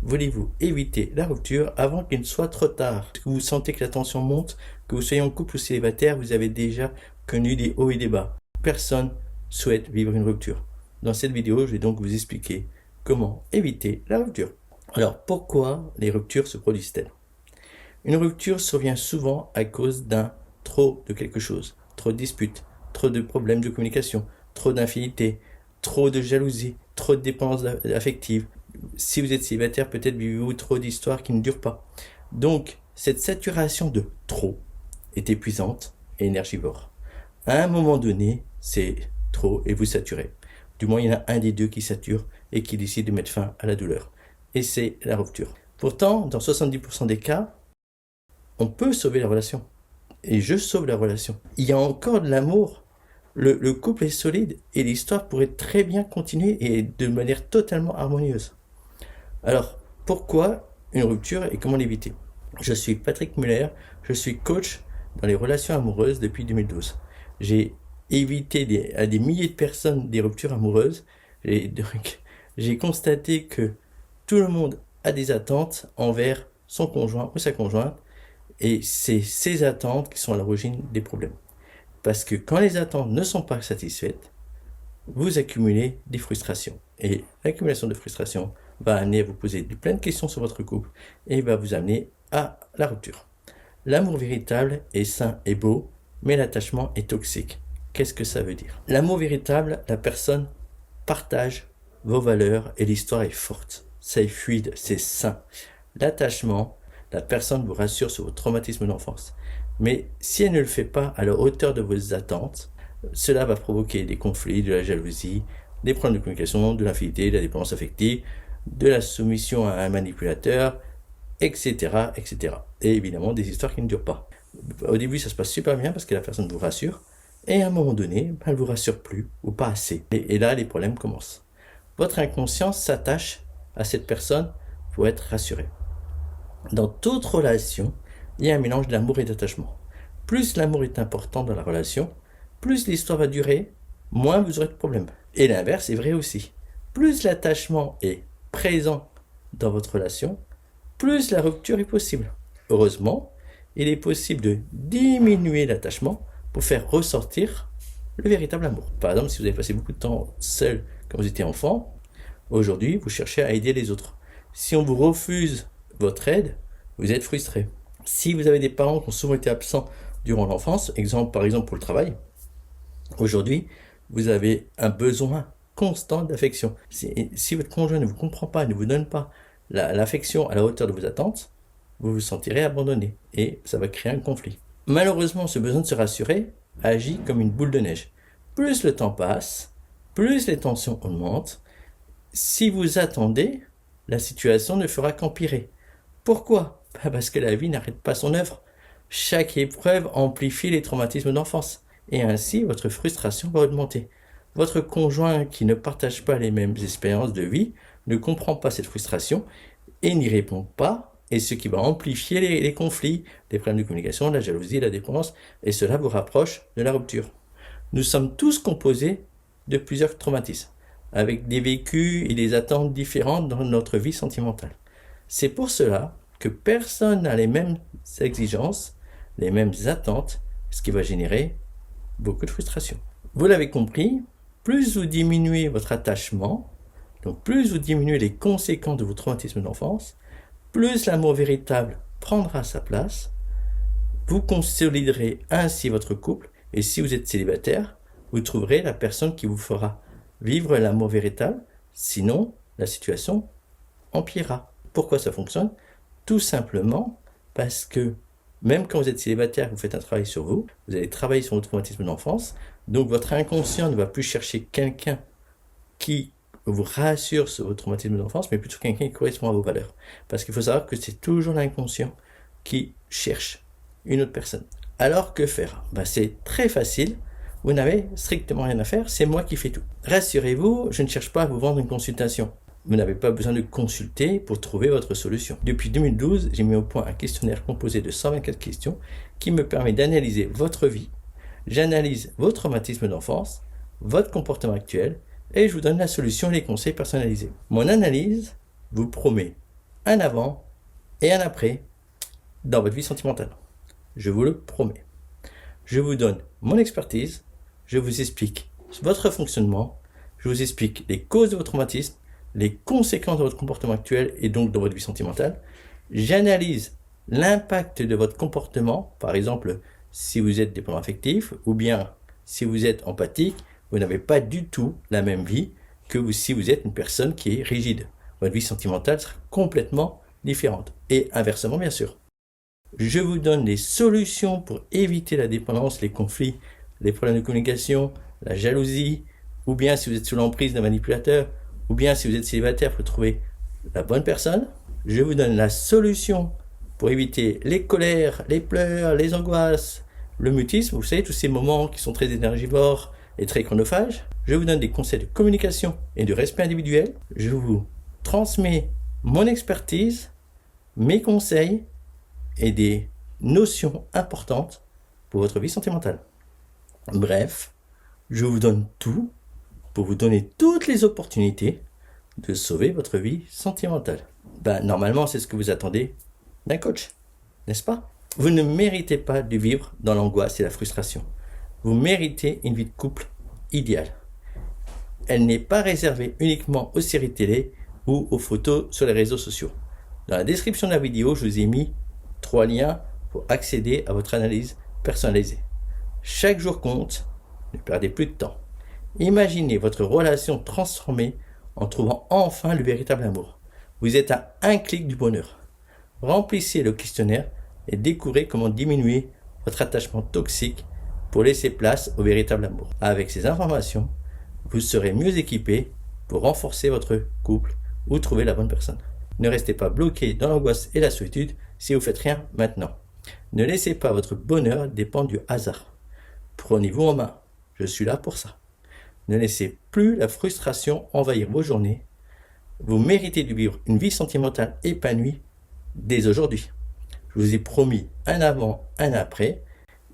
voulez-vous éviter la rupture avant qu'il ne soit trop tard? Que vous sentez que la tension monte, que vous soyez en couple ou célibataire, vous avez déjà connu des hauts et des bas. Personne souhaite vivre une rupture. Dans cette vidéo, je vais donc vous expliquer comment éviter la rupture. Alors, pourquoi les ruptures se produisent-elles? Une rupture survient souvent à cause d'un trop de quelque chose, trop de disputes, trop de problèmes de communication, trop d'infidélité, trop de jalousie, trop de dépendance affective. Si vous êtes célibataire, peut-être vivez-vous trop d'histoires qui ne durent pas. Donc, cette saturation de trop est épuisante et énergivore. À un moment donné, c'est trop et vous saturez. Du moins, il y en a un des deux qui sature et qui décide de mettre fin à la douleur. Et c'est la rupture. Pourtant, dans 70% des cas, on peut sauver la relation. Et je sauve la relation. Il y a encore de l'amour. Le couple est solide et l'histoire pourrait très bien continuer et de manière totalement harmonieuse. Alors, pourquoi une rupture et comment l'éviter? Je suis Patrick Muller, je suis coach dans les relations amoureuses depuis 2012. J'ai évité à des milliers de personnes des ruptures amoureuses. Et donc, j'ai constaté que tout le monde a des attentes envers son conjoint ou sa conjointe. Et c'est ces attentes qui sont à l'origine des problèmes. Parce que quand les attentes ne sont pas satisfaites, vous accumulez des frustrations. Et l'accumulation de frustrations va amener à vous poser plein de questions sur votre couple et va vous amener à la rupture. L'amour véritable est sain et beau, mais l'attachement est toxique. Qu'est-ce que ça veut dire? L'amour véritable, la personne partage vos valeurs et l'histoire est forte. C'est fluide, c'est sain. L'attachement, la personne vous rassure sur vos traumatismes d'enfance. Mais si elle ne le fait pas à la hauteur de vos attentes, cela va provoquer des conflits, de la jalousie, des problèmes de communication, de l'infidélité, de la dépendance affective, de la soumission à un manipulateur, etc., etc. Et évidemment, des histoires qui ne durent pas. Au début, ça se passe super bien parce que la personne vous rassure. Et à un moment donné, elle ne vous rassure plus ou pas assez. Et là, les problèmes commencent. Votre inconscient s'attache à cette personne pour être rassuré. Dans toute relation, il y a un mélange d'amour et d'attachement. Plus l'amour est important dans la relation, plus l'histoire va durer, moins vous aurez de problèmes. Et l'inverse est vrai aussi. Plus l'attachement est présent dans votre relation, plus la rupture est possible. Heureusement, il est possible de diminuer l'attachement pour faire ressortir le véritable amour. Par exemple, si vous avez passé beaucoup de temps seul quand vous étiez enfant, aujourd'hui, vous cherchez à aider les autres. Si on vous refuse votre aide, vous êtes frustré. Si vous avez des parents qui ont souvent été absents durant l'enfance, par exemple pour le travail, aujourd'hui, vous avez un besoin constant d'affection. Si votre conjoint ne vous comprend pas, ne vous donne pas l'affection à la hauteur de vos attentes, vous vous sentirez abandonné et ça va créer un conflit. Malheureusement, ce besoin de se rassurer agit comme une boule de neige. Plus le temps passe, plus les tensions augmentent. Si vous attendez, la situation ne fera qu'empirer. Pourquoi? Parce que la vie n'arrête pas son œuvre. Chaque épreuve amplifie les traumatismes d'enfance et ainsi votre frustration va augmenter. Votre conjoint qui ne partage pas les mêmes expériences de vie ne comprend pas cette frustration et n'y répond pas, et ce qui va amplifier les conflits, les problèmes de communication, la jalousie, la dépendance, et cela vous rapproche de la rupture. Nous sommes tous composés de plusieurs traumatismes, avec des vécus et des attentes différentes dans notre vie sentimentale. C'est pour cela que personne n'a les mêmes exigences, les mêmes attentes, ce qui va générer beaucoup de frustration. Vous l'avez compris, plus vous diminuez votre attachement, donc plus vous diminuez les conséquences de vos traumatismes d'enfance, plus l'amour véritable prendra sa place, vous consoliderez ainsi votre couple, et si vous êtes célibataire, vous trouverez la personne qui vous fera vivre l'amour véritable, sinon la situation empirera. Pourquoi ça fonctionne? Tout simplement parce que même quand vous êtes célibataire, vous faites un travail sur vous, vous allez travailler sur votre traumatisme d'enfance, donc votre inconscient ne va plus chercher quelqu'un qui vous rassure sur votre traumatisme d'enfance, mais plutôt quelqu'un qui correspond à vos valeurs. Parce qu'il faut savoir que c'est toujours l'inconscient qui cherche une autre personne. Alors que faire? C'est très facile, vous n'avez strictement rien à faire, c'est moi qui fais tout. Rassurez-vous, je ne cherche pas à vous vendre une consultation. Vous n'avez pas besoin de consulter pour trouver votre solution. Depuis 2012, j'ai mis au point un questionnaire composé de 124 questions qui me permet d'analyser votre vie. J'analyse vos traumatismes d'enfance, votre comportement actuel, et je vous donne la solution et les conseils personnalisés. Mon analyse vous promet un avant et un après dans votre vie sentimentale. Je vous le promets. Je vous donne mon expertise, je vous explique votre fonctionnement, je vous explique les causes de votre traumatisme, les conséquences de votre comportement actuel et donc de votre vie sentimentale. J'analyse l'impact de votre comportement, par exemple, si vous êtes dépendant affectif ou bien si vous êtes empathique, vous n'avez pas du tout la même vie que si vous êtes une personne qui est rigide. Votre vie sentimentale sera complètement différente. Et inversement, bien sûr. Je vous donne des solutions pour éviter la dépendance, les conflits, les problèmes de communication, la jalousie, ou bien si vous êtes sous l'emprise d'un manipulateur, ou bien si vous êtes célibataire pour trouver la bonne personne. Je vous donne la solution pour éviter les colères, les pleurs, les angoisses, le mutisme, vous savez, tous ces moments qui sont très énergivores et très chronophages. Je vous donne des conseils de communication et de respect individuel. Je vous transmets mon expertise, mes conseils et des notions importantes pour votre vie sentimentale. Bref, je vous donne tout pour vous donner toutes les opportunités de sauver votre vie sentimentale. Normalement, c'est ce que vous attendez d'un coach, n'est-ce pas? Vous ne méritez pas de vivre dans l'angoisse et la frustration. Vous méritez une vie de couple idéale. Elle n'est pas réservée uniquement aux séries télé ou aux photos sur les réseaux sociaux. Dans la description de la vidéo, je vous ai mis 3 liens pour accéder à votre analyse personnalisée. Chaque jour compte, ne perdez plus de temps. Imaginez votre relation transformée en trouvant enfin le véritable amour. Vous êtes à un clic du bonheur. Remplissez le questionnaire et découvrez comment diminuer votre attachement toxique pour laisser place au véritable amour. Avec ces informations, vous serez mieux équipé pour renforcer votre couple ou trouver la bonne personne. Ne restez pas bloqué dans l'angoisse et la solitude si vous ne faites rien maintenant. Ne laissez pas votre bonheur dépendre du hasard. Prenez-vous en main. Je suis là pour ça. Ne laissez plus la frustration envahir vos journées. Vous méritez de vivre une vie sentimentale épanouie dès aujourd'hui. Je vous ai promis un avant, un après.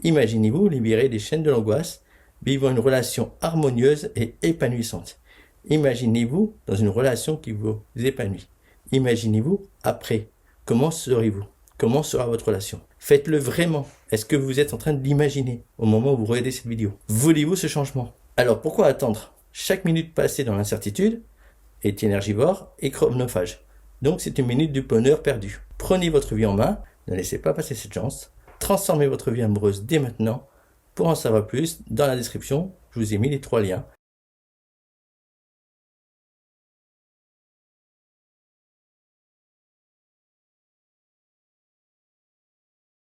Imaginez-vous libérer des chaînes de l'angoisse, vivant une relation harmonieuse et épanouissante. Imaginez-vous dans une relation qui vous épanouit. Imaginez-vous après. Comment serez-vous? Comment sera votre relation? Faites-le vraiment. Est-ce que vous êtes en train de l'imaginer au moment où vous regardez cette vidéo? Voulez-vous ce changement? Alors pourquoi attendre? Chaque minute passée dans l'incertitude est énergivore et chronophage. Donc c'est une minute du bonheur perdu. Prenez votre vie en main, ne laissez pas passer cette chance. Transformez votre vie amoureuse dès maintenant. Pour en savoir plus, dans la description, je vous ai mis les 3 liens